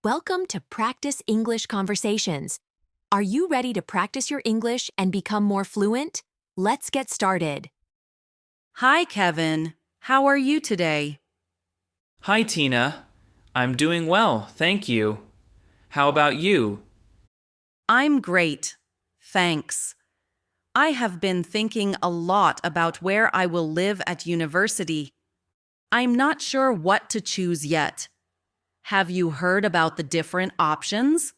Welcome to Practice English Conversations. Are you ready to practice your English and become more fluent? Let's get started. Hi, Kevin. How are you today? Hi, Tina. I'm doing well, thank you. How about you? I'm great. Thanks. I have been thinking a lot about where I will live at university. I'm not sure what to choose yet. Have you heard about the different options?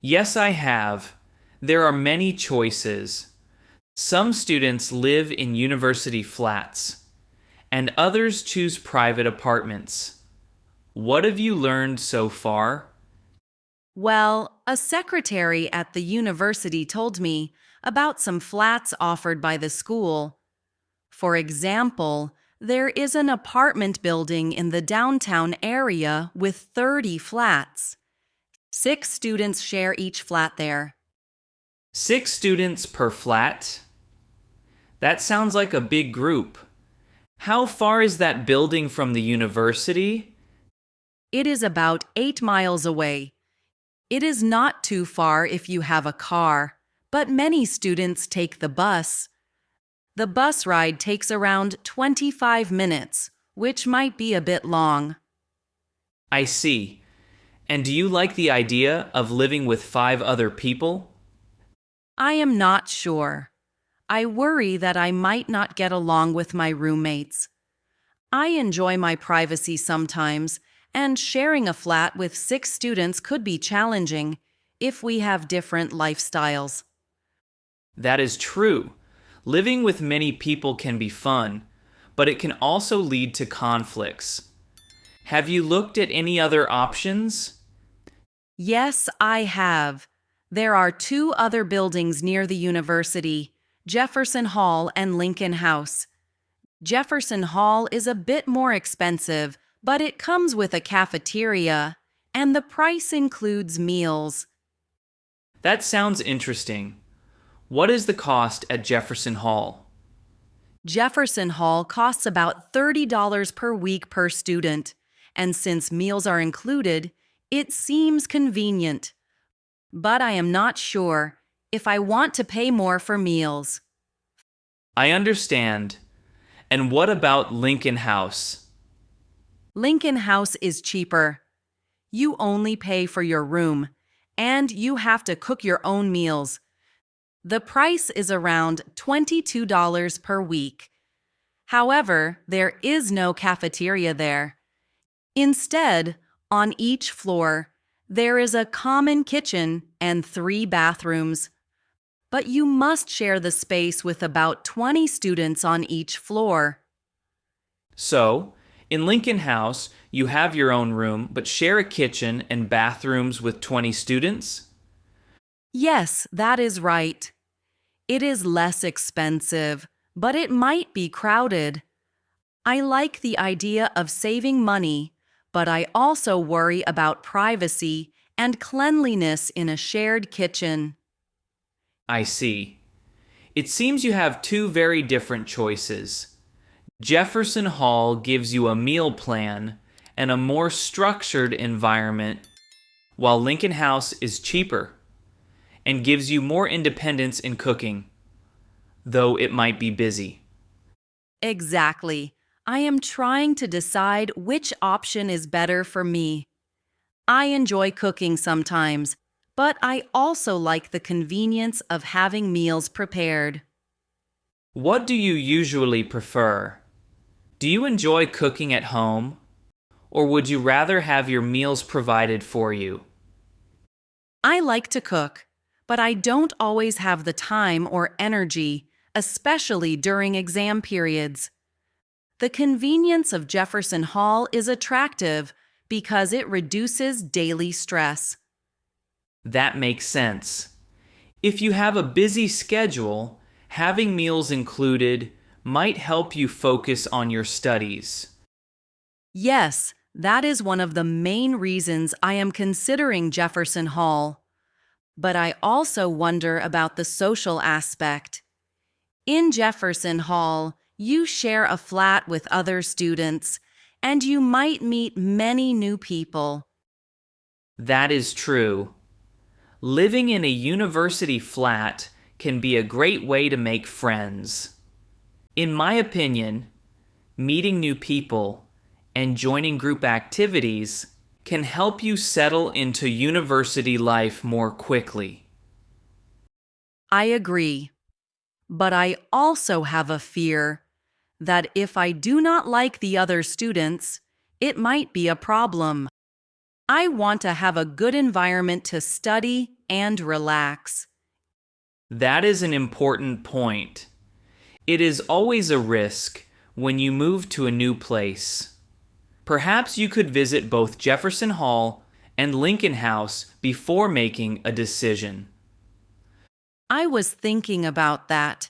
Yes, I have. There are many choices. Some students live in university flats, and others choose private apartments. What have you learned so far? Well, a secretary at the university told me about some flats offered by the school. For example, there is an apartment building in the downtown area with 30 flats. 6 students share each flat there. 6 students per flat? That sounds like a big group. How far is that building from the university? It is about 8 miles away. It is not too far if you have a car, but many students take the bus. The bus ride takes around 25 minutes, which might be a bit long. I see. And do you like the idea of living with 5 other people? I am not sure. I worry that I might not get along with my roommates. I enjoy my privacy sometimes, and sharing a flat with 6 students could be challenging if we have different lifestyles. That is true. Living with many people can be fun, but it can also lead to conflicts. Have you looked at any other options? Yes, I have. There are 2 other buildings near the university, Jefferson Hall and Lincoln House. Jefferson Hall is a bit more expensive, but it comes with a cafeteria, and the price includes meals. That sounds interesting. What is the cost at Jefferson Hall? Jefferson Hall costs about $30 per week per student, and since meals are included, it seems convenient. But I am not sure if I want to pay more for meals. I understand. And what about Lincoln House? Lincoln House is cheaper. You only pay for your room, and you have to cook your own meals. The price is around $22 per week. However, there is no cafeteria there. Instead, on each floor, there is a common kitchen and 3 bathrooms. But you must share the space with about 20 students on each floor. So, in Lincoln House, you have your own room but share a kitchen and bathrooms with 20 students? Yes, that is right. It is less expensive, but it might be crowded. I like the idea of saving money, but I also worry about privacy and cleanliness in a shared kitchen. I see. It seems you have 2 very different choices. Jefferson Hall gives you a meal plan and a more structured environment, while Lincoln House is cheaper and gives you more independence in cooking, though it might be busy. Exactly. I am trying to decide which option is better for me. I enjoy cooking sometimes, but I also like the convenience of having meals prepared. What do you usually prefer? Do you enjoy cooking at home, or would you rather have your meals provided for you? I like to cook, but I don't always have the time or energy, especially during exam periods. The convenience of Jefferson Hall is attractive because it reduces daily stress. That makes sense. If you have a busy schedule, having meals included might help you focus on your studies. Yes, that is one of the main reasons I am considering Jefferson Hall. But I also wonder about the social aspect. In Jefferson Hall, you share a flat with other students, and you might meet many new people. That is true. Living in a university flat can be a great way to make friends. In my opinion, meeting new people and joining group activities can help you settle into university life more quickly. I agree. But I also have a fear that if I do not like the other students, it might be a problem. I want to have a good environment to study and relax. That is an important point. It is always a risk when you move to a new place. Perhaps you could visit both Jefferson Hall and Lincoln House before making a decision. I was thinking about that.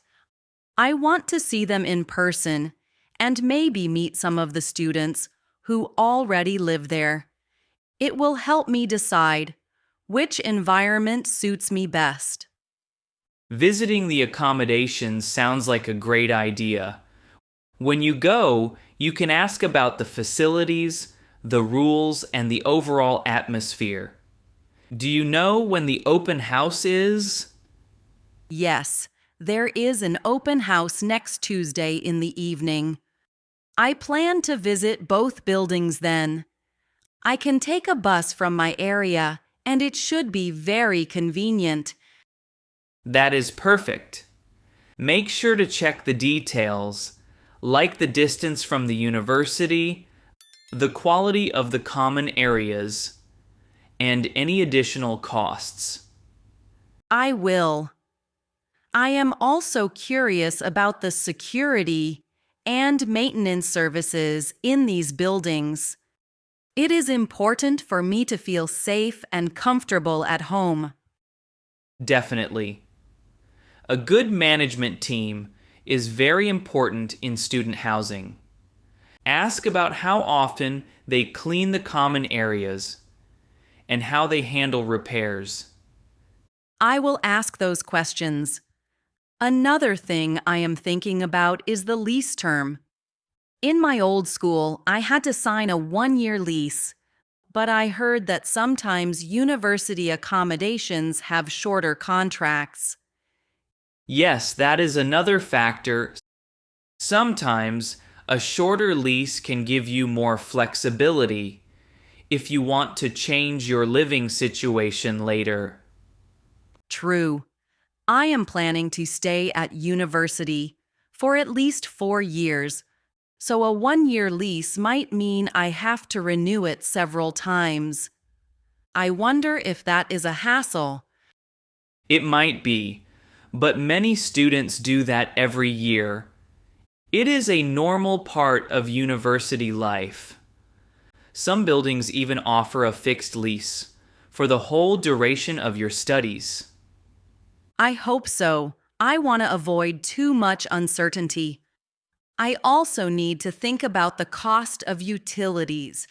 I want to see them in person and maybe meet some of the students who already live there. It will help me decide which environment suits me best. Visiting the accommodations sounds like a great idea. When you go, you can ask about the facilities, the rules, and the overall atmosphere. Do you know when the open house is? Yes, there is an open house next Tuesday in the evening. I plan to visit both buildings then. I can take a bus from my area, and it should be very convenient. That is perfect. Make sure to check the details, like the distance from the university, the quality of the common areas, and any additional costs. I will. I am also curious about the security and maintenance services in these buildings. It is important for me to feel safe and comfortable at home. Definitely. A good management team is very important in student housing. Ask about how often they clean the common areas and how they handle repairs. I will ask those questions. Another thing I am thinking about is the lease term. In my old school, I had to sign a 1-year lease, but I heard that sometimes university accommodations have shorter contracts. Yes, that is another factor. Sometimes a shorter lease can give you more flexibility if you want to change your living situation later. True. I am planning to stay at university for at least 4 years, so a 1-year lease might mean I have to renew it several times. I wonder if that is a hassle. It might be, but many students do that every year. It is a normal part of university life. Some buildings even offer a fixed lease for the whole duration of your studies. I hope so. I want to avoid too much uncertainty. I also need to think about the cost of utilities.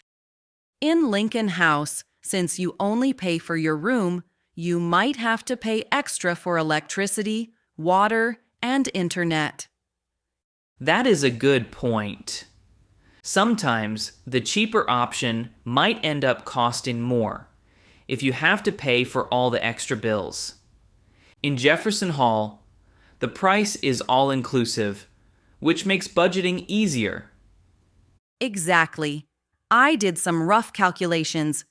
In Lincoln House, since you only pay for your room, you might have to pay extra for electricity, water, and internet. That is a good point. Sometimes the cheaper option might end up costing more if you have to pay for all the extra bills. In Jefferson Hall, the price is all-inclusive, which makes budgeting easier. Exactly. I did some rough calculations.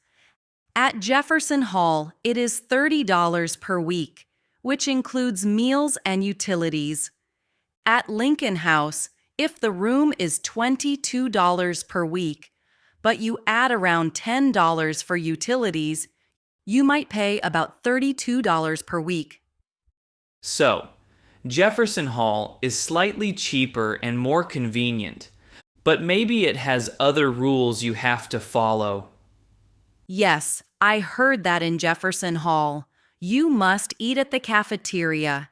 At Jefferson Hall, it is $30 per week, which includes meals and utilities. At Lincoln House, if the room is $22 per week, but you add around $10 for utilities, you might pay about $32 per week. So, Jefferson Hall is slightly cheaper and more convenient, but maybe it has other rules you have to follow. Yes, I heard that in Jefferson Hall. You must eat at the cafeteria,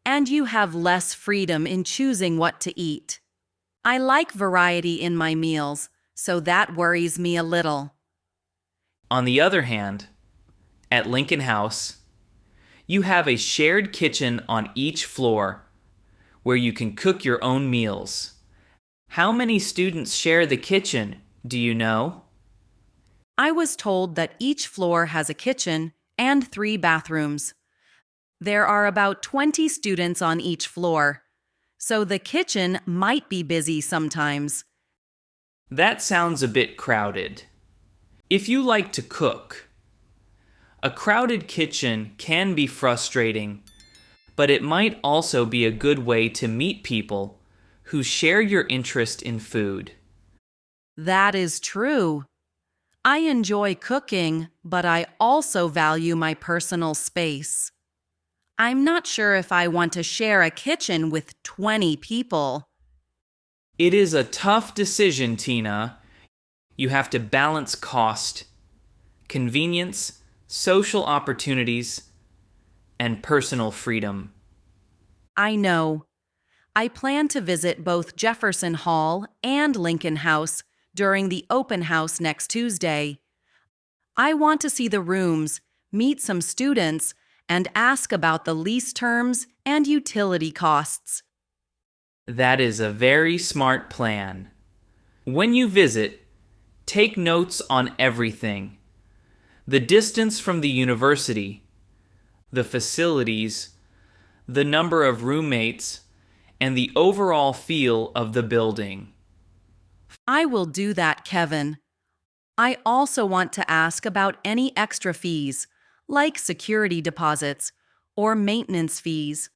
and you have less freedom in choosing what to eat. I like variety in my meals, so that worries me a little. On the other hand, at Lincoln House, you have a shared kitchen on each floor where you can cook your own meals. How many students share the kitchen, do you know? I was told that each floor has a kitchen and 3 bathrooms. There are about 20 students on each floor, so the kitchen might be busy sometimes. That sounds a bit crowded. If you like to cook, a crowded kitchen can be frustrating, but it might also be a good way to meet people who share your interest in food. That is true. I enjoy cooking, but I also value my personal space. I'm not sure if I want to share a kitchen with 20 people. It is a tough decision, Tina. You have to balance cost, convenience, social opportunities, and personal freedom. I know. I plan to visit both Jefferson Hall and Lincoln House during the open house next Tuesday. I want to see the rooms, meet some students, and ask about the lease terms and utility costs. That is a very smart plan. When you visit, take notes on everything: the distance from the university, the facilities, the number of roommates, and the overall feel of the building. I will do that, Kevin. I also want to ask about any extra fees, like security deposits or maintenance fees.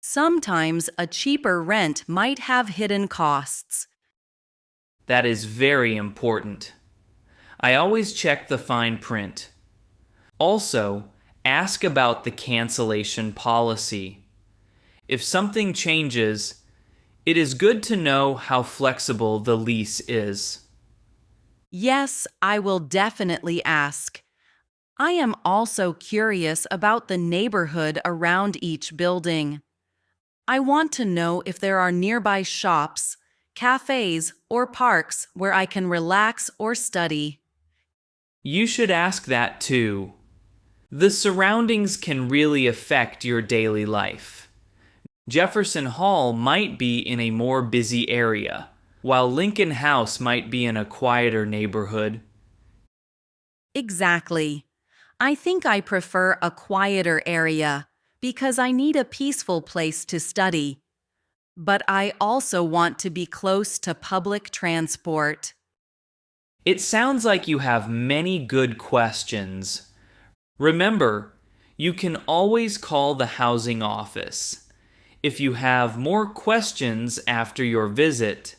Sometimes a cheaper rent might have hidden costs. That is very important. I always check the fine print. Also, ask about the cancellation policy. If something changes, it is good to know how flexible the lease is. Yes, I will definitely ask. I am also curious about the neighborhood around each building. I want to know if there are nearby shops, cafes, or parks where I can relax or study. You should ask that too. The surroundings can really affect your daily life. Jefferson Hall might be in a more busy area, while Lincoln House might be in a quieter neighborhood. Exactly. I think I prefer a quieter area because I need a peaceful place to study. But I also want to be close to public transport. It sounds like you have many good questions. Remember, you can always call the housing office if you have more questions after your visit.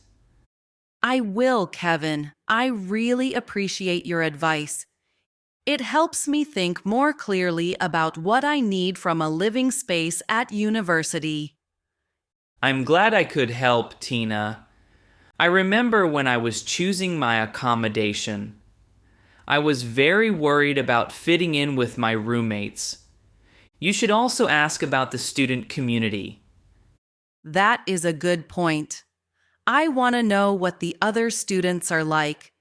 I will, Kevin. I really appreciate your advice. It helps me think more clearly about what I need from a living space at university. I'm glad I could help, Tina. I remember when I was choosing my accommodation, I was very worried about fitting in with my roommates. You should also ask about the student community. That is a good point. I want to know what the other students are like.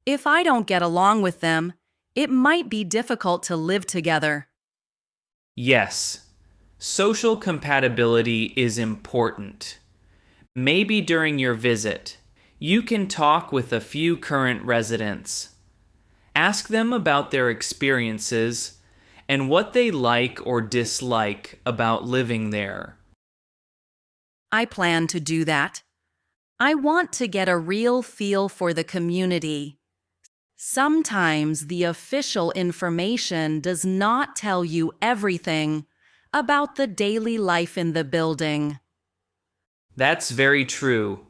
If I don't get along with them, it might be difficult to live together. Yes, social compatibility is important. Maybe during your visit, you can talk with a few current residents. Ask them about their experiences and what they like or dislike about living there. I plan to do that. I want to get a real feel for the community. Sometimes the official information does not tell you everything about the daily life in the building. That's very true.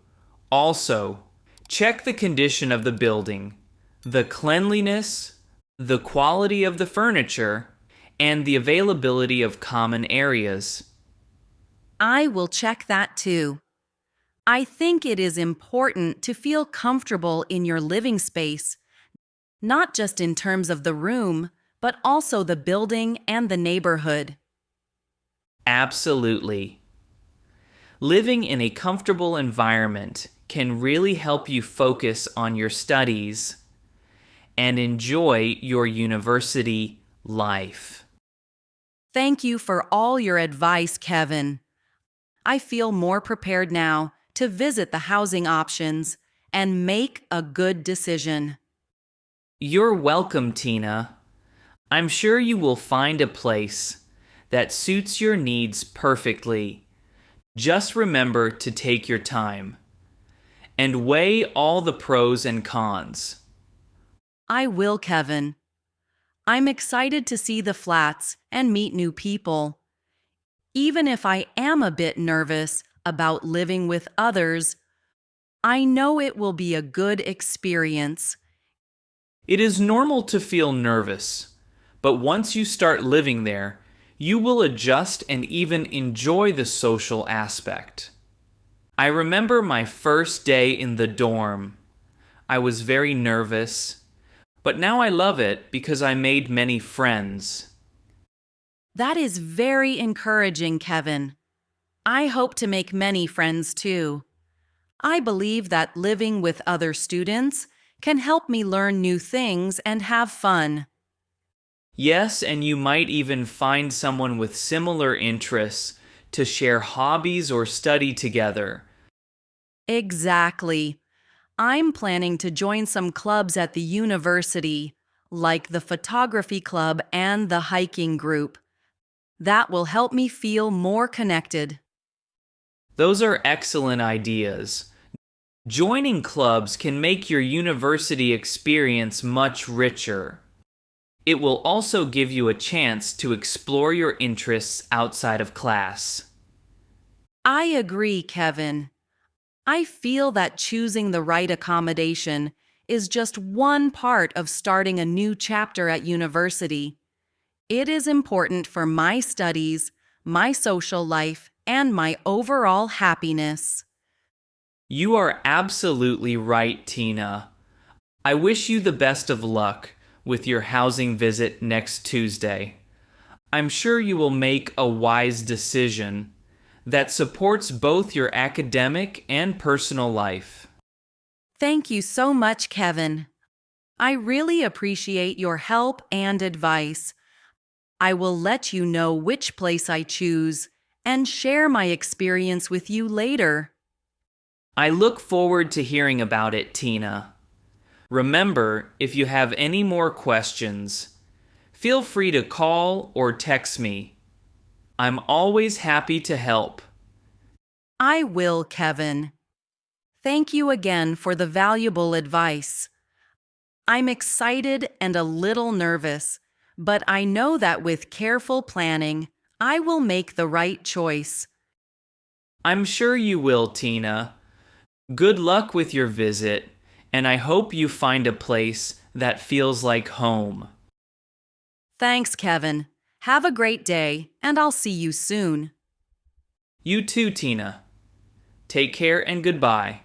Also, check the condition of the building, the cleanliness, the quality of the furniture, and the availability of common areas. I will check that too. I think it is important to feel comfortable in your living space, not just in terms of the room, but also the building and the neighborhood. Absolutely. Living in a comfortable environment can really help you focus on your studies and enjoy your university life. Thank you for all your advice, Kevin. I feel more prepared now to visit the housing options and make a good decision. You're welcome, Tina. I'm sure you will find a place that suits your needs perfectly. Just remember to take your time and weigh all the pros and cons. I will, Kevin. I'm excited to see the flats and meet new people. Even if I am a bit nervous about living with others, I know it will be a good experience. It is normal to feel nervous, but once you start living there, you will adjust and even enjoy the social aspect. I remember my first day in the dorm. I was very nervous, but now I love it because I made many friends. That is very encouraging, Kevin. I hope to make many friends too. I believe that living with other students can help me learn new things and have fun. Yes, and you might even find someone with similar interests to share hobbies or study together. Exactly. I'm planning to join some clubs at the university, like the photography club and the hiking group. That will help me feel more connected. Those are excellent ideas. Joining clubs can make your university experience much richer. It will also give you a chance to explore your interests outside of class. I agree, Kevin. I feel that choosing the right accommodation is just one part of starting a new chapter at university. It is important for my studies, my social life, and my overall happiness. You are absolutely right, Tina. I wish you the best of luck with your housing visit next Tuesday. I'm sure you will make a wise decision that supports both your academic and personal life. Thank you so much, Kevin. I really appreciate your help and advice. I will let you know which place I choose and share my experience with you later. I look forward to hearing about it, Tina. Remember, if you have any more questions, feel free to call or text me. I'm always happy to help. I will, Kevin. Thank you again for the valuable advice. I'm excited and a little nervous, but I know that with careful planning, I will make the right choice. I'm sure you will, Tina. Good luck with your visit, and I hope you find a place that feels like home. Thanks, Kevin. Have a great day, and I'll see you soon. You too, Tina. Take care and goodbye.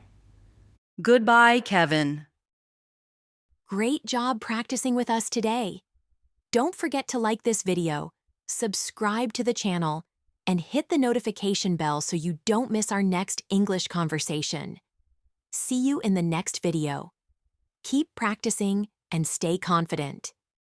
Goodbye, Kevin. Great job practicing with us today. Don't forget to like this video, subscribe to the channel, and hit the notification bell so you don't miss our next English conversation. See you in the next video. Keep practicing and stay confident.